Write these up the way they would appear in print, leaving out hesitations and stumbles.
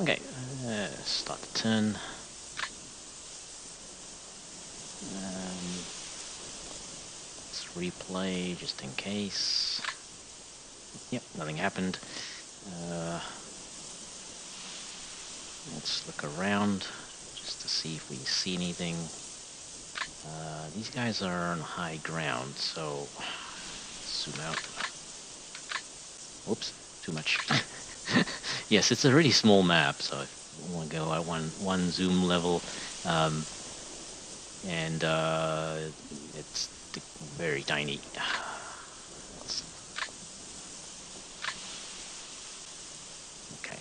Okay, start the turn. Let's replay just in case. Yep, nothing happened. Let's look around just to see if we see anything. These guys are on high ground, so zoom out. Whoops, too much. Yes, it's a really small map, so if you want to go at one zoom level, and it's very tiny. Okay.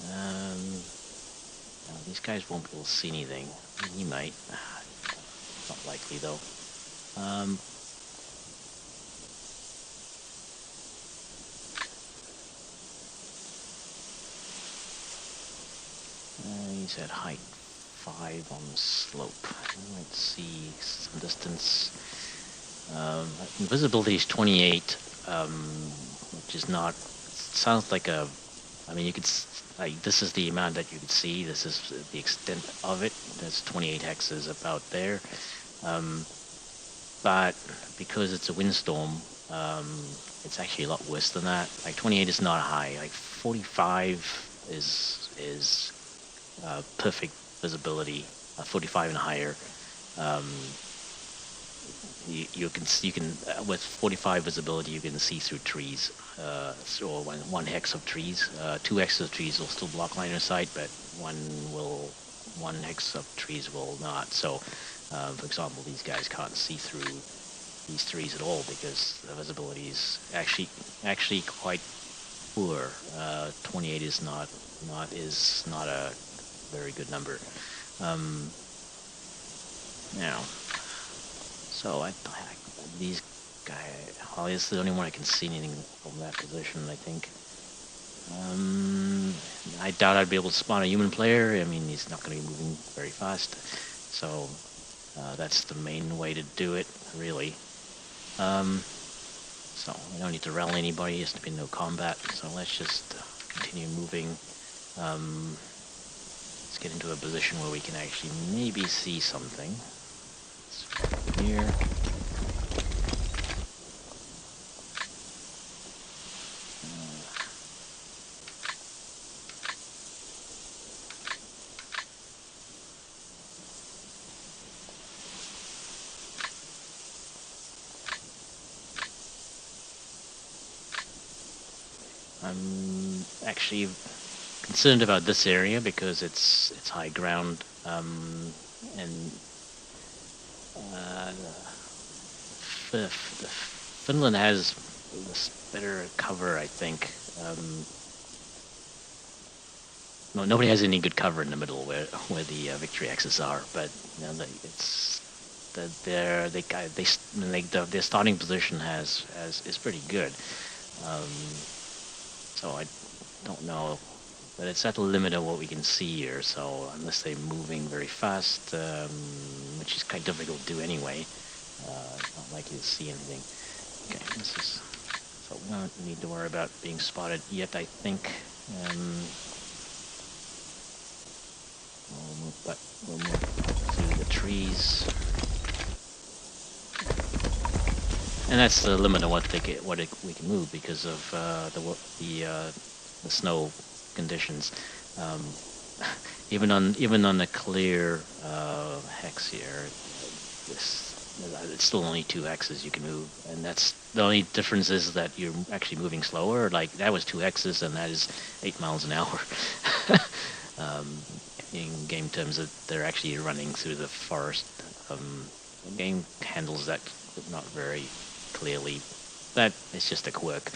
Now these guys won't be able to see anything. He might. Not likely though. He's at height 5 on the slope. You might see some distance. Visibility is 28, which is not. Sounds like a. I mean, you could. Like, this is the amount that you could see. This is the extent of it. There's 28 hexes about there. But because it's a windstorm, it's actually a lot worse than that. Like 28 is not high. Like 45 is perfect visibility. 45 and higher. You can with 45 visibility you can see through trees. So one hex of trees, 2 hexes of trees will still block line of sight, but one hex of trees will not. So, for example, these guys can't see through these trees at all because the visibility is actually quite poor. 28 is not a very good number. Now, so these guys. Holly is the only one I can see anything from that position, I think. I doubt I'd be able to spawn a human player. I mean, he's not going to be moving very fast. So that's the main way to do it, really. So we don't need to rally anybody. There's been no combat. So let's just continue moving. Let's get into a position where we can actually maybe see something. Let's here. I'm actually concerned about this area because it's high ground, and Finland has this better cover, I think. No, nobody has any good cover in the middle where the victory axes are, but you know, it's their starting position is pretty good. So I don't know, but it's at the limit of what we can see here. So unless they're moving very fast, which is kind of difficult to do anyway, not likely to see anything. Okay, so we don't need to worry about being spotted yet, I think. We'll move through the trees. And that's the limit of what we can move because of the snow conditions. Even on the clear hex here, it's still only 2 hexes you can move, and that's the only difference is that you're actually moving slower. Like that was 2 hexes, and that is 8 miles an hour. In game terms, that they're actually running through the forest. The game handles that not very clearly. That is just a quirk.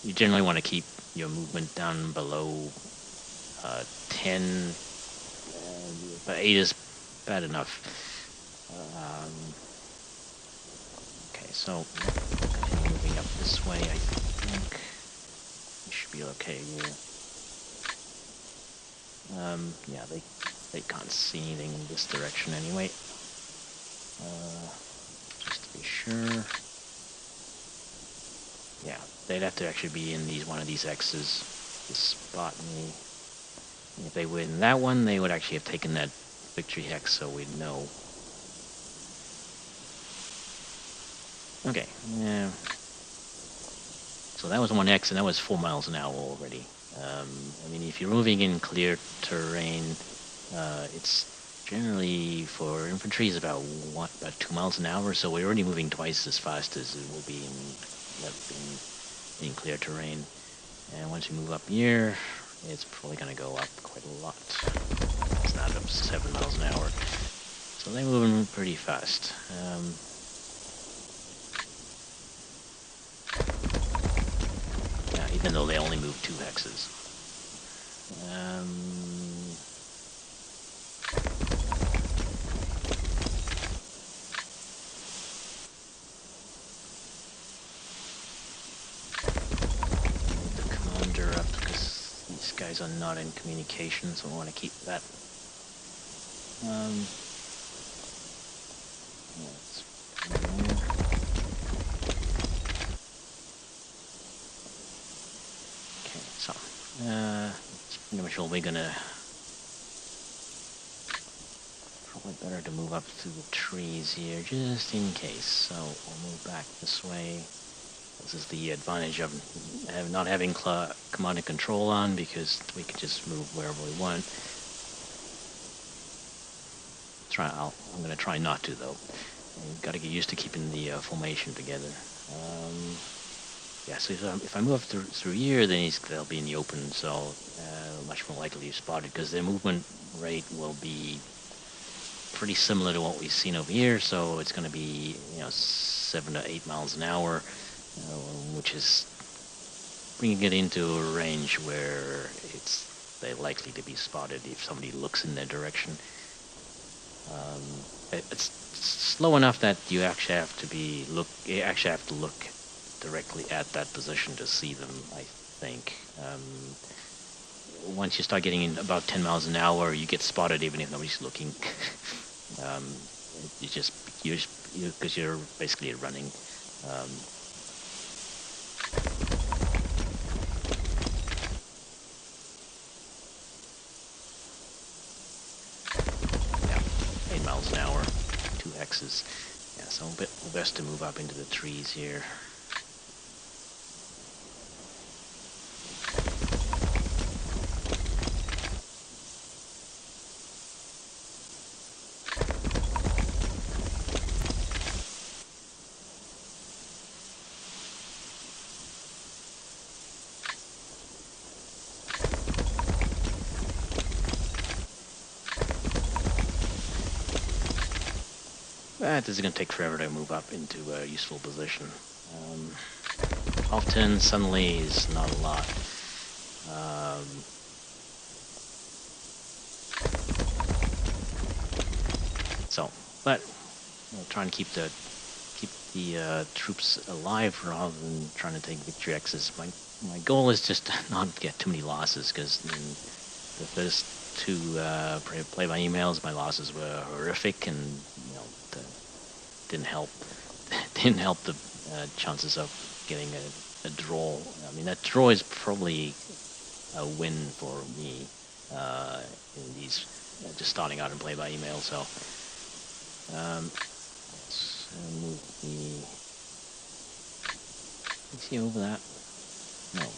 You generally want to keep your movement down below 10, but 8 is bad enough. Okay, so continue moving up this way. I think we should be okay here. Yeah, they can't see anything in this direction anyway. Just to be sure. Yeah, they'd have to actually be in one of these X's. to spot me. If they win that one, they would actually have taken that victory hex, so we'd know. Okay, yeah. So that was 1x, and that was 4 miles an hour already. I mean, if you're moving in clear terrain, it's generally for infantry is about 2 miles an hour. So we're already moving twice as fast as it will be in clear terrain. And once we move up here, it's probably going to go up quite a lot. It's not up 7 miles an hour. So they're moving pretty fast. Even though they only move 2 hexes. The commander up because these guys are not in communication, so I want to keep that. Let's put him there. Pretty much all we're gonna. Probably better to move up through the trees here, just in case. So we'll move back this way. This is the advantage of not having command and control on, because we can just move wherever we want. I'm gonna try not to though. You've got to get used to keeping the formation together. Yeah, so if I move through here, then they'll be in the open, so much more likely to be spotted, because their movement rate will be pretty similar to what we've seen over here. So it's going to be 7 to 8 miles an hour, which is bringing it into a range where they're likely to be spotted if somebody looks in their direction. It's slow enough that you actually have to look directly at that position to see them, I think. Once you start getting in about 10 miles an hour, you get spotted even if nobody's looking. Because you're basically running. Yeah, 8 miles an hour, 2 hexes. Yeah, so best to move up into the trees here. This is going to take forever to move up into a useful position. 12-10 suddenly is not a lot. But we'll try and keep the troops alive rather than trying to take victory X's. My goal is just to not get too many losses, because in the first 2 play-by emails, my losses were horrific, and didn't help the chances of getting a draw. I mean, that draw is probably a win for me in these just starting out in play by email. So let's move the. Is he over that? No.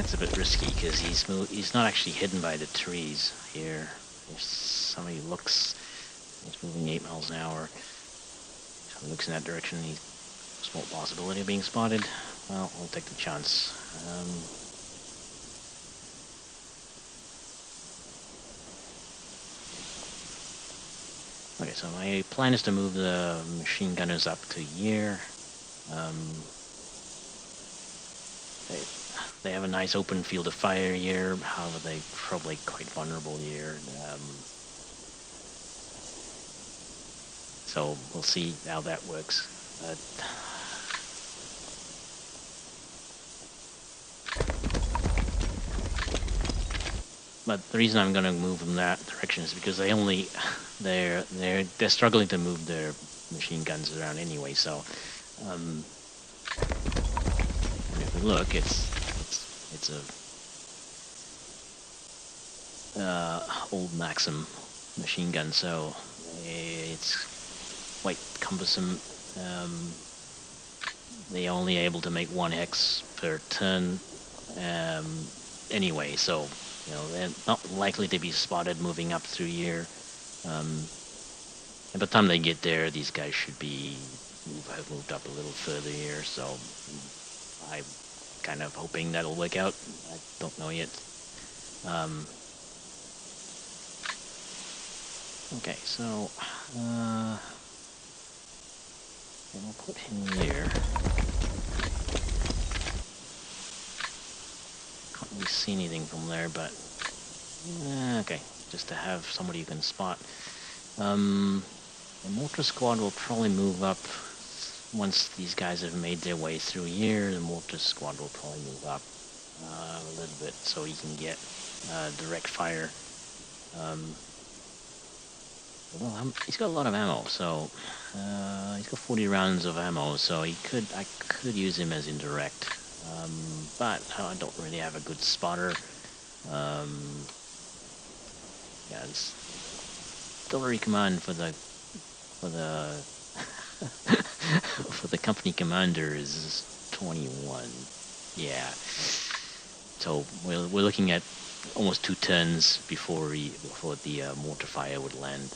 It's a bit risky because he's not actually hidden by the trees here. If somebody looks, he's moving 8 miles an hour. If somebody looks in that direction, he's a small possibility of being spotted. Well, we'll take the chance. Okay, so my plan is to move the machine gunners up to here. They have a nice open field of fire here, however they're probably quite vulnerable here. So we'll see how that works. But the reason I'm going to move in that direction is because they're struggling to move their machine guns around anyway. So if we look, it's a old Maxim machine gun, so it's quite cumbersome. They're only able to make 1 hex per turn anyway, so they're not likely to be spotted moving up through here. And by the time they get there, these guys should have moved up a little further here, so I'm kind of hoping that'll work out. I don't know yet. Okay, so we'll put him here. Can't really see anything from there, but okay, just to have somebody you can spot. The mortar squad will probably move up once these guys have made their way through here. The mortar squad will probably move up a little bit so he can get direct fire. Well, he's got a lot of ammo, so he's got 40 rounds of ammo, so I could use him as indirect, but I don't really have a good spotter. Yeah, it's artillery command for the for the company commander is 21. Yeah, so we're looking at almost 2 turns before the mortar fire would land.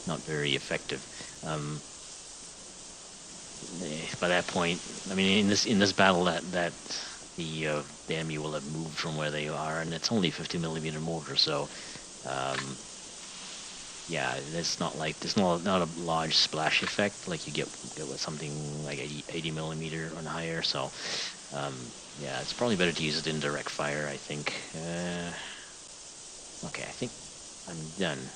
Not very effective. By that point, I mean, in this battle, that the enemy will have moved from where they are, and it's only 50mm mortar, so yeah, it's not a large splash effect like you get with something like 80mm or higher. So yeah, it's probably better to use it in direct fire, I think. Okay, I think I'm done.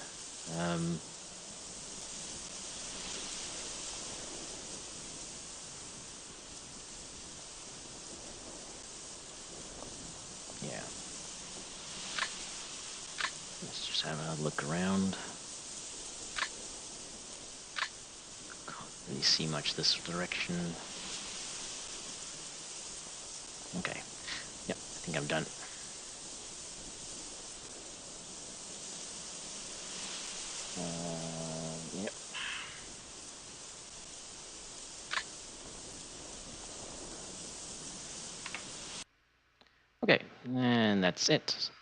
Yeah. Let's just have a look around. Can't really see much this direction. Okay. Yep, I think I'm done. Yep. Okay, and that's it.